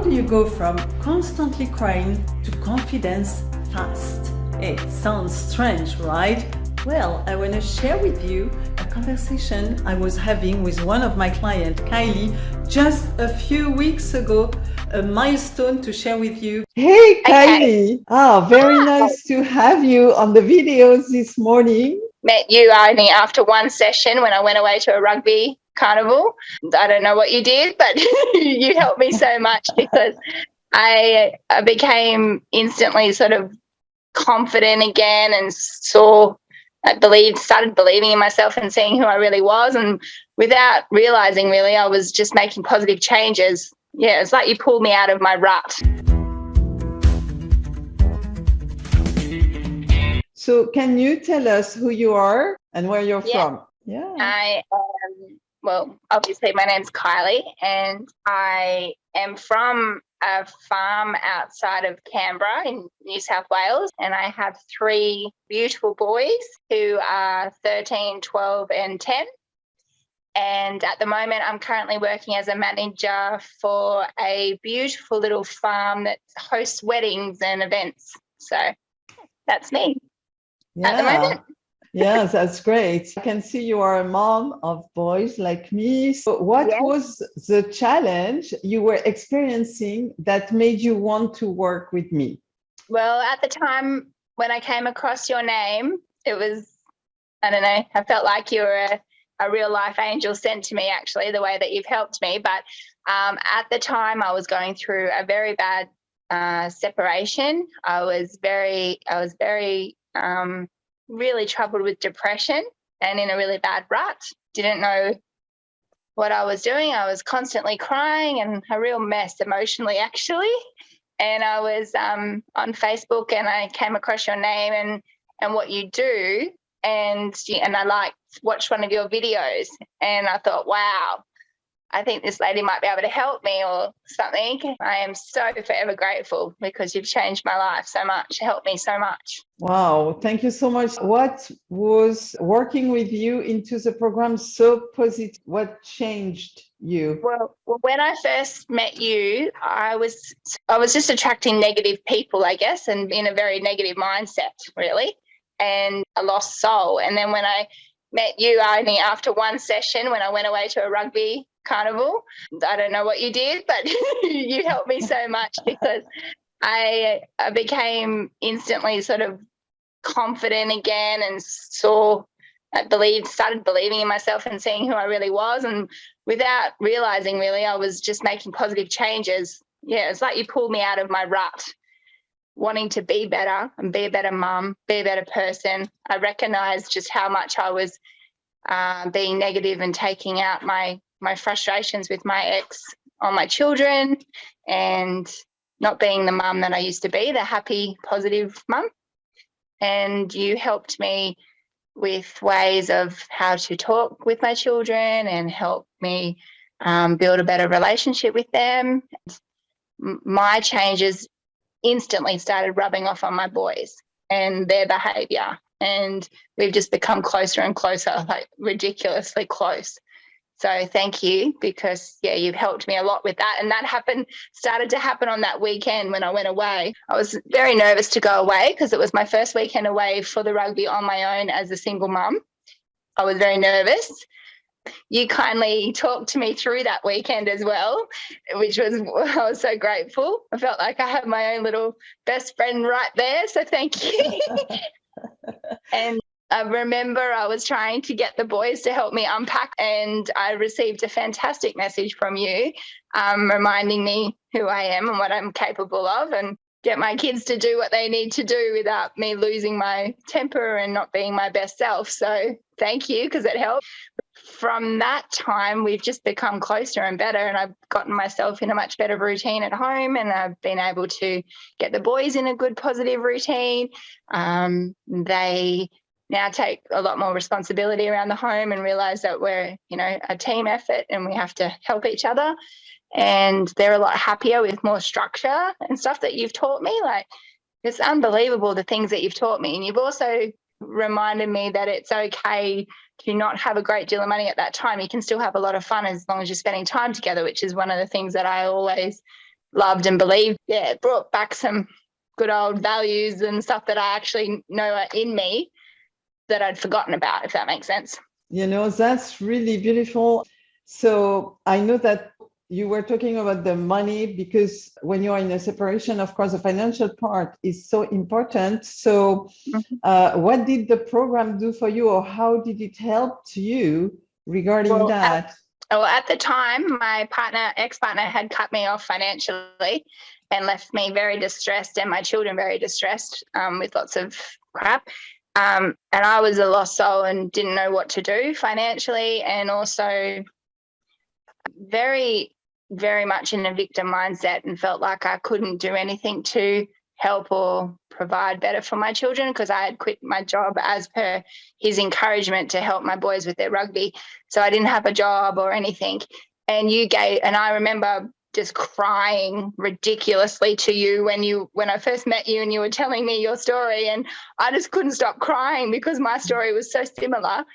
do you go from constantly crying to confidence fast? It sounds strange, right? Well, I want to share with you a conversation I was having with one of my clients, Kylie, just a few weeks ago, a milestone to share with you. Hey, Okay. Kylie. Very nice to have you on the videos this morning. Met you only after one session when I went away to a rugby carnival. I don't know what you did, but you helped me so much because I became instantly sort of confident again and started believing in myself and seeing who I really was. And without realizing, really, I was just making positive changes. Yeah, it's like you pulled me out of my rut. So, can you tell us who you are and where you're from? Yeah. I am, well, obviously, my name's Kylie, and I am from a farm outside of Canberra in New South Wales, and I have three beautiful boys who are 13, 12, and 10. And at the moment, I'm currently working as a manager for a beautiful little farm that hosts weddings and events. So that's me at the moment. Yes, that's great. I can see you are a mom of boys like me. So what was the challenge you were experiencing that made you want to work with me? Well, at the time when I came across your name, it was, I don't know, I felt like you were a real life angel sent to me, actually, the way that you've helped me. But at the time, I was going through a very bad separation. I was very really troubled with depression and in a really bad rut. Didn't know what I was doing. I was constantly crying and a real mess emotionally, actually. And I was on Facebook and I came across your name and what you do. And I watched one of your videos and I thought, wow, I think this lady might be able to help me or something. I am so forever grateful because you've changed my life so much, helped me so much. Wow, thank you so much. What was working with you into the program so positive? What changed you? Well, when I first met you, I was just attracting negative people, I guess, and in a very negative mindset, really, and a lost soul. And then when I met you only after one session when I went away to a rugby carnival, I don't know what you did, but you helped me so much because I became instantly sort of confident again and started believing in myself and seeing who I really was. And without realizing, really, I was just making positive changes. Yeah, it's like you pulled me out of my rut, wanting to be better and be a better mum, be a better person. I recognized just how much I was being negative and taking out my frustrations with my ex on my children and not being the mum that I used to be, the happy, positive mum. And you helped me with ways of how to talk with my children and help me build a better relationship with them. My changes instantly started rubbing off on my boys and their behaviour. And we've just become closer and closer, like ridiculously close. So thank you because, you've helped me a lot with that. And that started to happen on that weekend when I went away. I was very nervous to go away because it was my first weekend away for the rugby on my own as a single mum. I was very nervous. You kindly talked to me through that weekend as well, I was so grateful. I felt like I had my own little best friend right there. So thank you. And I remember I was trying to get the boys to help me unpack and I received a fantastic message from you reminding me who I am and what I'm capable of and get my kids to do what they need to do without me losing my temper and not being my best self. So thank you because it helped. From that time, we've just become closer and better and I've gotten myself in a much better routine at home and I've been able to get the boys in a good positive routine. They now take a lot more responsibility around the home and realize that we're, a team effort and we have to help each other. And they're a lot happier with more structure and stuff that you've taught me. Like, it's unbelievable the things that you've taught me. And you've also reminded me that it's okay to not have a great deal of money at that time. You can still have a lot of fun as long as you're spending time together, which is one of the things that I always loved and believed. Yeah, it brought back some good old values and stuff that I actually know are in me that I'd forgotten about, if that makes sense. You know, that's really beautiful. So I know that you were talking about the money, because when you are in a separation, of course, the financial part is so important. So what did the program do for you, or how did it help you regarding that? At the time, my ex-partner had cut me off financially and left me very distressed, and my children very distressed, with lots of crap. And I was a lost soul and didn't know what to do financially, and also very, very much in a victim mindset, and felt like I couldn't do anything to help or provide better for my children, because I had quit my job as per his encouragement to help my boys with their rugby. So I didn't have a job or anything. And I remember just crying ridiculously to you when I first met you and you were telling me your story, and I just couldn't stop crying because my story was so similar.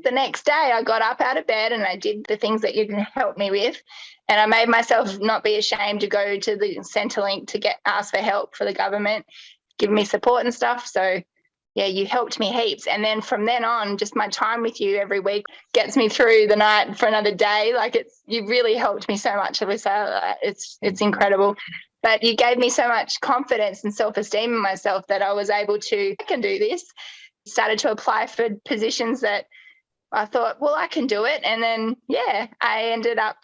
The next day I got up out of bed and I did the things that you can help me with, and I made myself not be ashamed to go to the Centrelink to ask for help for the government, give me support and stuff. So yeah, you helped me heaps. And then from then on, just my time with you every week gets me through the night for another day. Like you really helped me so much, Alyssa. It's incredible. But you gave me so much confidence and self-esteem in myself that I was able to, I can do this. Started to apply for positions that I thought, well, I can do it. And then, yeah, I ended up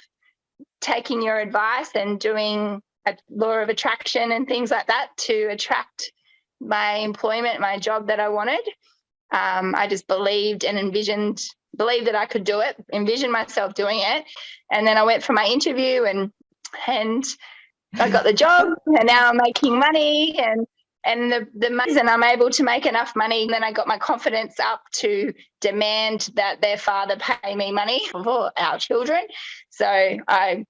taking your advice and doing a law of attraction and things like that to attract my employment, my job that I wanted. I just believed and believed that I could do it, envisioned myself doing it. And then I went for my interview and I got the job, and now I'm making money, and the reason I'm able to make enough money, and then I got my confidence up to demand that their father pay me money for our children. So I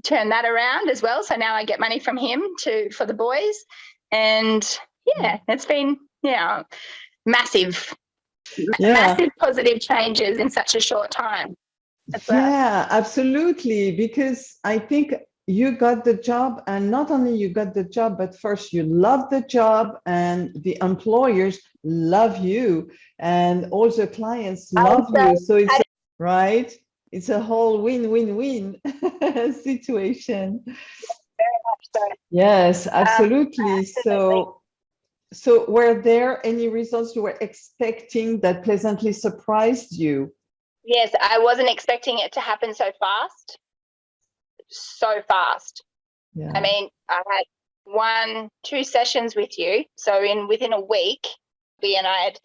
turned that around as well. So now I get money from him for the boys. And yeah, it's been, massive positive changes in such a short time. Yeah, absolutely. Because I think you got the job, and not only you got the job, but first you love the job, and the employers love you, and all the clients love you. So it's right. It's a whole win-win-win situation. Very much so. Yes, absolutely. So were there any results you were expecting that pleasantly surprised you? Yes, I wasn't expecting it to happen so fast. Yeah. I mean, I had 2 sessions with you. So within a week, and I had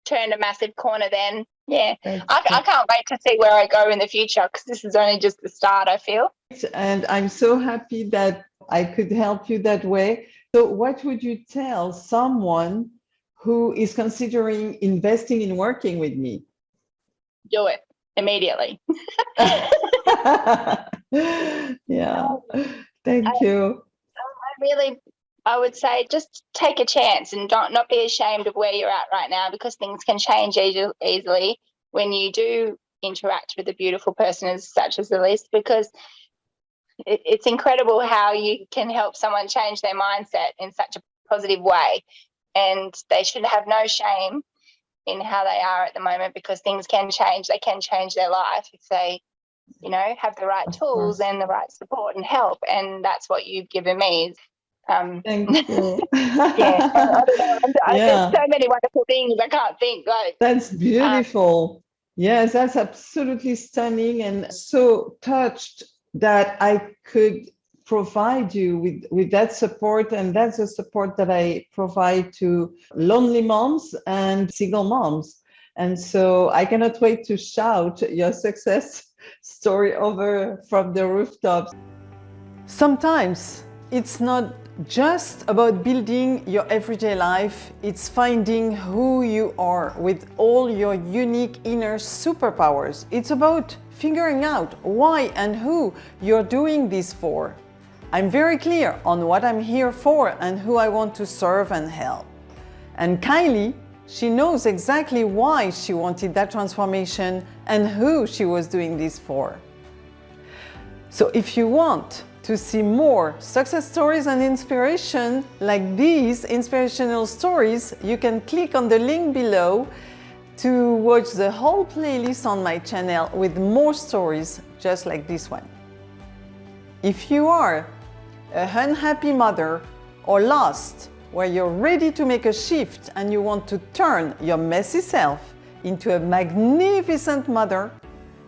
turned a massive corner then. Yeah, I can't wait to see where I go in the future, because this is only just the start, I feel. And I'm so happy that I could help you that way. So what would you tell someone who is considering investing in working with me? Do it immediately. Yeah, thank you. I would say just take a chance and not be ashamed of where you're at right now, because things can change easily when you do interact with a beautiful person such as Elise, because it's incredible how you can help someone change their mindset in such a positive way. And they should have no shame in how they are at the moment, because things can change. They can change their life if they, have the right tools and the right support and help. And that's what you've given me. Thank you. There's so many wonderful things I can't think. That's beautiful. Yes, that's absolutely stunning, and so touched that I could provide you with that support. And that's the support that I provide to lonely moms and single moms. And so I cannot wait to shout your success story over from the rooftops. Sometimes it's not just about building your everyday life, it's finding who you are with all your unique inner superpowers. It's about figuring out why and who you're doing this for. I'm very clear on what I'm here for and who I want to serve and help. And Kylie, she knows exactly why she wanted that transformation and who she was doing this for. So if you want To see more success stories and inspiration like these inspirational stories, you can click on the link below to watch the whole playlist on my channel with more stories just like this one. If you are an unhappy mother or lost, where you're ready to make a shift and you want to turn your messy self into a magnificent mother,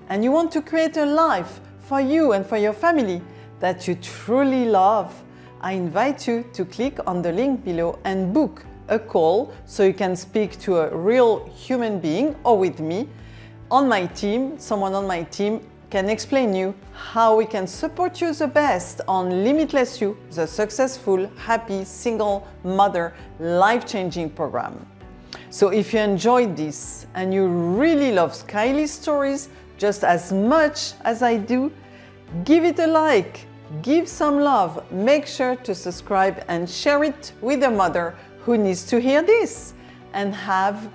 and you want to create a life for you and for your family that you truly love, I invite you to click on the link below and book a call so you can speak to a real human being or with me on my team. Someone on my team can explain you how we can support you the best on Limitless You, the successful, happy, single mother, life-changing program. So if you enjoyed this and you really love Kylie's stories just as much as I do, give it a like, give some love, make sure to subscribe and share it with a mother who needs to hear this, and have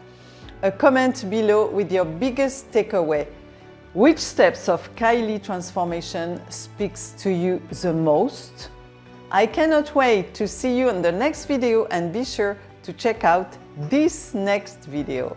a comment below with your biggest takeaway. Which steps of Kylie transformation speaks to you the most? I cannot wait to see you in the next video, and be sure to check out this next video.